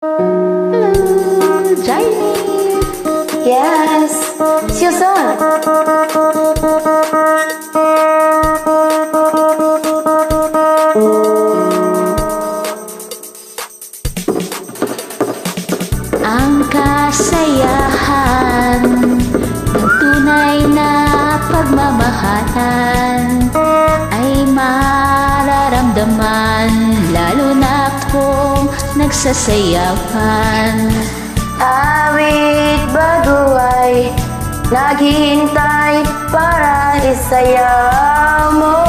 Hello, Jaime. Yes, see you soon. Ang kasayahan ng tunay na pagmamahalan ay mararamdaman lalo na kung nagsasayawan. Awit bago ay naghihintay para isayaw mo.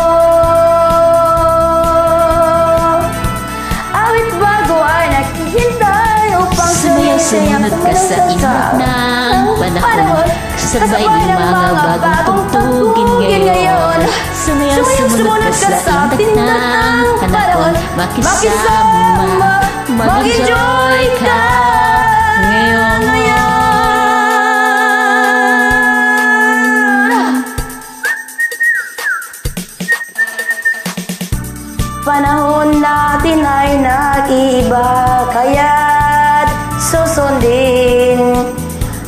Awit bago ay naghihintay upang sumayaw-sumunod ka sa inat ng panahon, sabay ng mga bagong tugtugin ngayon. Sumayaw-sumunod ka sa inat ng panahon, makisama, mag-enjoy ka ngayon. Panahon natin ay nag-iiba, kaya't susundin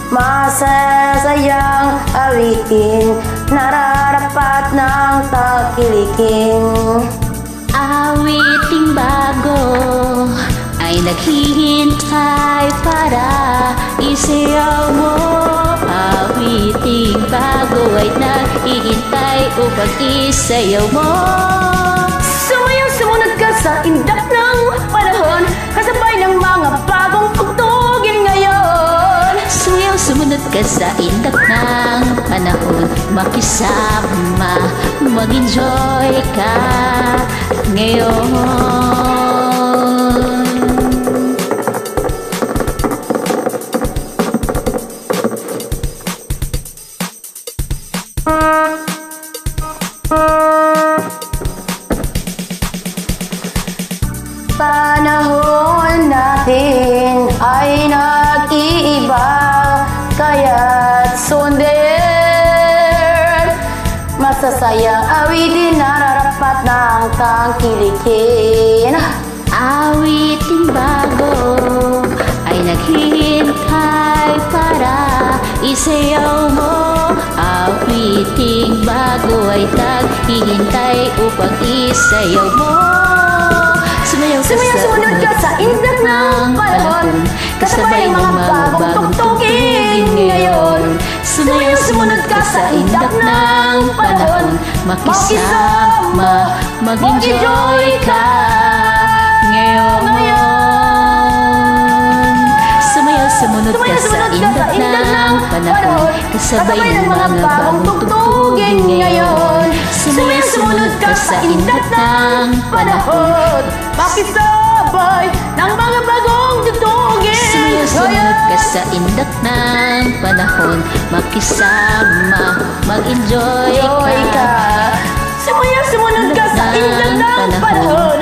masasayang awitin, nararapat ng takilikin. Awiting bago ay naghihintay para isayaw mo. Awiting bago ay naghihintay upang isayaw mo. Sumayaw-sumunod ka sa indak ng panahon, kasabay ng mga bagong tugtugin ngayon. Sumayaw-sumunod ka sa indak ng panahon, makisama, mag-enjoy ka ngayon. Panahon natin ay nag-iiba, kaya't sundin masasayang awitin, nararapat ng tangkilikin. Awiting bago ay naghihintay para isayaw mo. Awiting bago ay naghihintay upang isayaw mo. Sumayaw-sumunod ka sa indak ng panahon, kasabay ng mga bagong tugtugin ngayon. Sumayaw-sumunod ka sa indak ng panahon, makisama, mag-enjoy ka ngayon. Sumayaw-sumunod ka sa indak ng panahon, kasabay ng mga bagong tugtugin ngayon. Sumayaw-sumunod ka sa indak ng panahon, makisabay ng mga bagong tugtugin. Sumayaw-sumunod ka sa indak ng panahon, makisama, mag-enjoy ka. Sumayaw-sumunod ka sa indak ng panahon,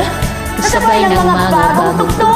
kasabay ng mga bagong tugtugin